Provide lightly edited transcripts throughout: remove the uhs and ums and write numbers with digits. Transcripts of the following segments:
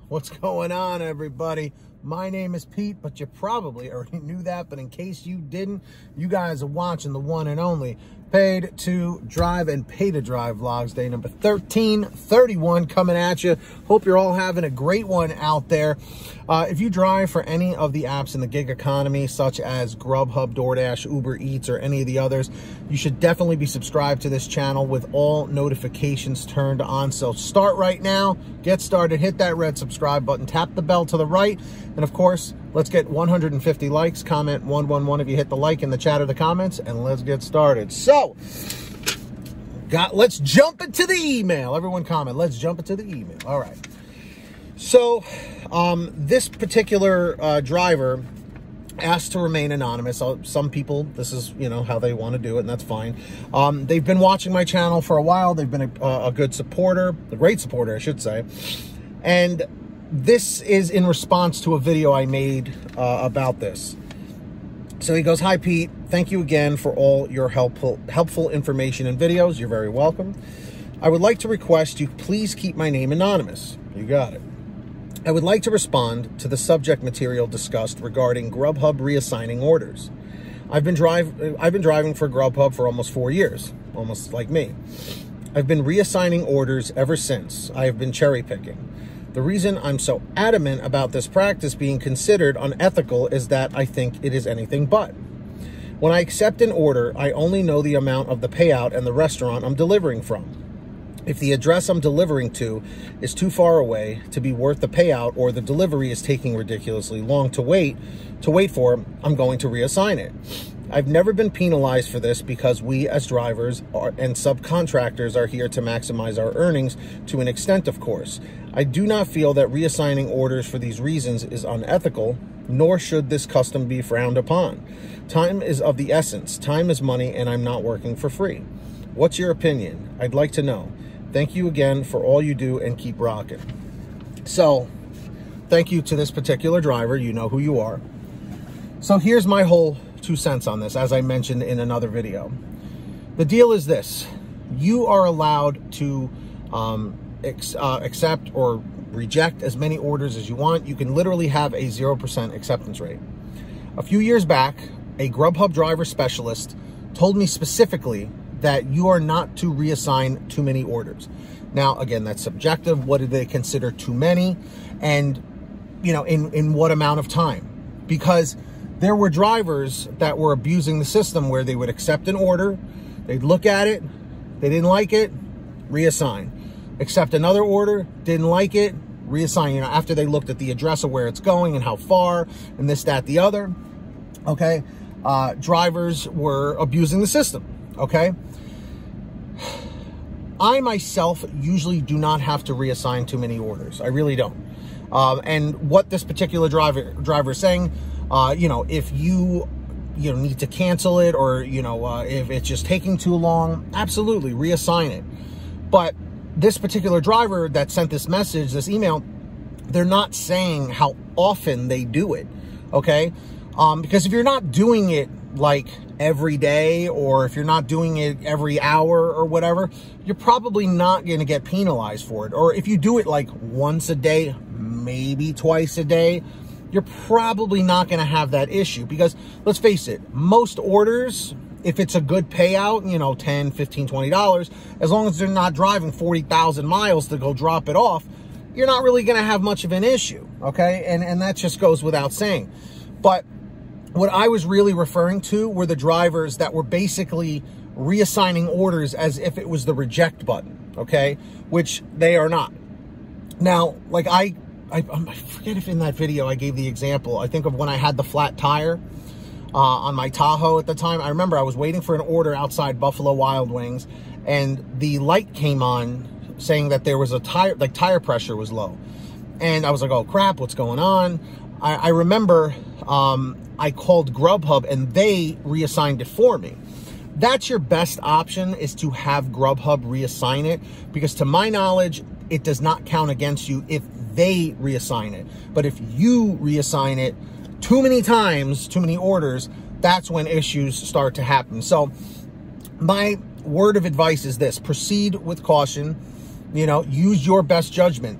What's going on, everybody? My name is Pete, but you probably already knew that. But in case you didn't, you guys are watching the one and only Paid to Drive and Pay to Drive vlogs, day number 1331 coming at you. Hope you're all having a great one out there. If you drive for any of the apps in the gig economy, such as GrubHub, DoorDash, Uber Eats, or any of the others, you should definitely be subscribed to this channel with all notifications turned on. So start right now, get started, hit that red subscribe button, tap the bell to the right, and of course, let's get 150 likes. Comment 111 if you hit the like in the chat or the comments, and let's get started. So, let's jump into the email. Everyone comment, let's jump into the email. All right. So, this particular driver asked to remain anonymous. Some people, this is, how they want to do it, and that's fine. They've been watching my channel for a while. They've been a good supporter, a great supporter, I should say. And this is in response to a video I made about this. So he goes, "Hi, Pete. Thank you again for all your helpful information and videos. You're very welcome. I would like to request you please keep my name anonymous." You got it. "I would like to respond to the subject material discussed regarding GrubHub reassigning orders. I've been driving for GrubHub for almost 4 years, almost like me. I've been reassigning orders ever since. I have been cherry picking. The reason I'm so adamant about this practice being considered unethical is that I think it is anything but. When I accept an order, I only know the amount of the payout and the restaurant I'm delivering from. If the address I'm delivering to is too far away to be worth the payout, or the delivery is taking ridiculously long to wait for, I'm going to reassign it. I've never been penalized for this because we as drivers and subcontractors are here to maximize our earnings to an extent, of course. I do not feel that reassigning orders for these reasons is unethical, nor should this custom be frowned upon. Time is of the essence. Time is money, and I'm not working for free. What's your opinion? I'd like to know. Thank you again for all you do, and keep rocking." So, thank you to this particular driver. You know who you are. So here's my whole 2 cents on this, as I mentioned in another video. The deal is this: you are allowed to accept or reject as many orders as you want. You can literally have a 0% acceptance rate. A few years back, a GrubHub driver specialist told me specifically that you are not to reassign too many orders. Now, again, that's subjective. What do they consider too many? And, in what amount of time? Because there were drivers that were abusing the system where they would accept an order, they'd look at it, they didn't like it, reassign. Accept another order, didn't like it, reassign. After they looked at the address of where it's going and how far and this, that, the other. Okay. Drivers were abusing the system. Okay. I myself usually do not have to reassign too many orders. I really don't. And what this particular driver is saying, if you need to cancel it, or if it's just taking too long, absolutely reassign it. But this particular driver that sent this message, this email, they're not saying how often they do it. Okay. Because if you're not doing it like every day, or if you're not doing it every hour or whatever, you're probably not going to get penalized for it. Or if you do it like once a day, maybe twice a day, you're probably not going to have that issue. Because let's face it, most orders, if it's a good payout, $10, $15, $20, as long as they're not driving 40,000 miles to go drop it off, you're not really going to have much of an issue. Okay. And that just goes without saying. But what I was really referring to were the drivers that were basically reassigning orders as if it was the reject button, okay? Which they are not. Now, like I forget if in that video I gave the example, I think of when I had the flat tire on my Tahoe at the time. I remember I was waiting for an order outside Buffalo Wild Wings, and the light came on saying that there was a tire pressure was low. And I was like, oh crap, what's going on? I remember I called GrubHub and they reassigned it for me. That's your best option, is to have GrubHub reassign it, because to my knowledge, it does not count against you if they reassign it. But if you reassign it too many times, too many orders, that's when issues start to happen. So my word of advice is this: proceed with caution, use your best judgment.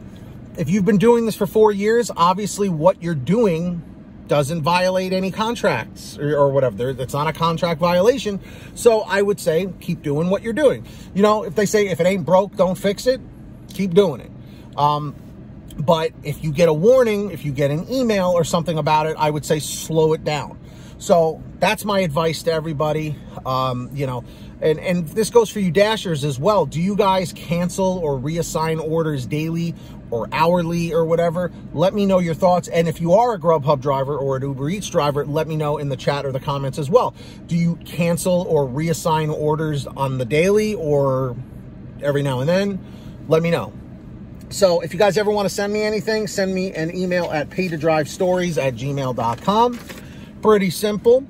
if you've been doing this for 4 years, obviously what you're doing doesn't violate any contracts or whatever. It's not a contract violation. So I would say keep doing what you're doing. You know, if they say if it ain't broke, don't fix it, keep doing it. But if you get a warning, if you get an email or something about it, I would say slow it down. So that's my advice to everybody. You know, and this goes for you Dashers as well. Do you guys cancel or reassign orders daily or hourly or whatever? Let me know your thoughts. And if you are a GrubHub driver or an Uber Eats driver, let me know in the chat or the comments as well. Do you cancel or reassign orders on the daily or every now and then? Let me know. So if you guys ever want to send me anything, send me an email at paytodrivestories@gmail.com. Pretty simple.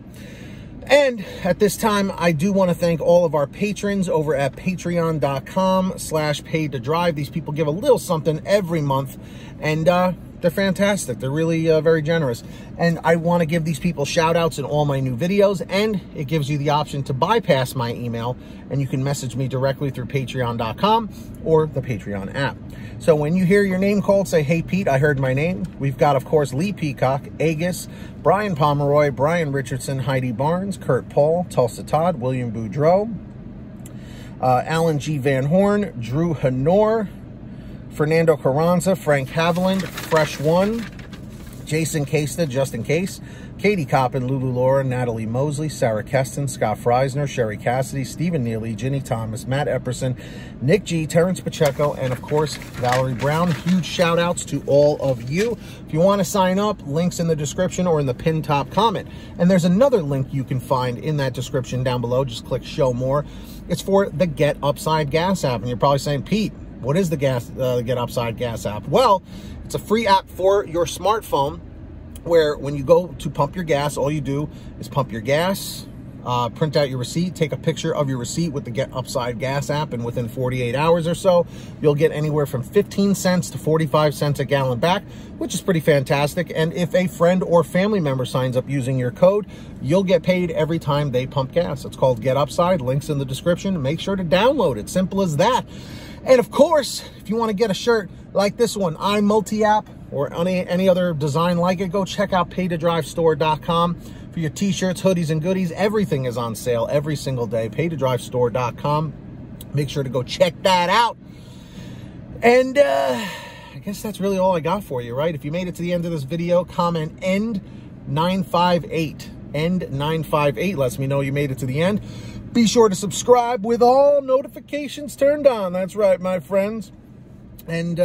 And at this time, I do want to thank all of our patrons over at patreon.com/paytodrive. These people give a little something every month, and they're fantastic. They're really very generous. And I want to give these people shout outs in all my new videos, and it gives you the option to bypass my email, and you can message me directly through patreon.com or the Patreon app. So when you hear your name called, say, hey, Pete, I heard my name. We've got, of course, Lee Peacock, Agus, Brian Pomeroy, Brian Richardson, Heidi Barnes, Kurt Paul, Tulsa Todd, William Boudreau, Alan G. Van Horn, Drew Hanor, Fernando Carranza, Frank Haviland, Fresh One, Jason Casta, Just In Case, Katie Coppin, Lulu Laura, Natalie Mosley, Sarah Keston, Scott Freisner, Sherry Cassidy, Stephen Neely, Ginny Thomas, Matt Epperson, Nick G, Terrence Pacheco, and of course, Valerie Brown. Huge shout outs to all of you. If you want to sign up, links in the description or in the pinned top comment. And there's another link you can find in that description down below. Just click show more. It's for the Get Upside Gas app. And you're probably saying, Pete, what is the Get Upside Gas app? Well, it's a free app for your smartphone where when you go to pump your gas, all you do is pump your gas, print out your receipt, take a picture of your receipt with the Get Upside Gas app, and within 48 hours or so, you'll get anywhere from 15 cents to 45 cents a gallon back, which is pretty fantastic. And if a friend or family member signs up using your code, you'll get paid every time they pump gas. It's called Get Upside. Links in the description. Make sure to download it. Simple as that. And of course, if you want to get a shirt like this one, I'm multi-app, or any other design like it, go check out paytodrivestore.com for your t-shirts, hoodies, and goodies. Everything is on sale every single day. paytodrivestore.com. Make sure to go check that out. And I guess that's really all I got for you, right? If you made it to the end of this video, comment end 958. End 958 lets me know you made it to the end. Be sure to subscribe with all notifications turned on. That's right, my friends. And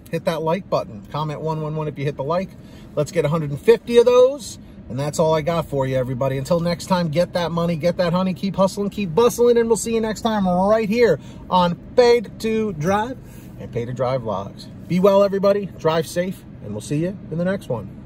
hit that like button. Comment 111 if you hit the like. Let's get 150 of those. And that's all I got for you, everybody. Until next time, get that money, get that honey, keep hustling, keep bustling, and we'll see you next time right here on Paid to Drive and Pay to Drive Vlogs. Be well, everybody. Drive safe, and we'll see you in the next one.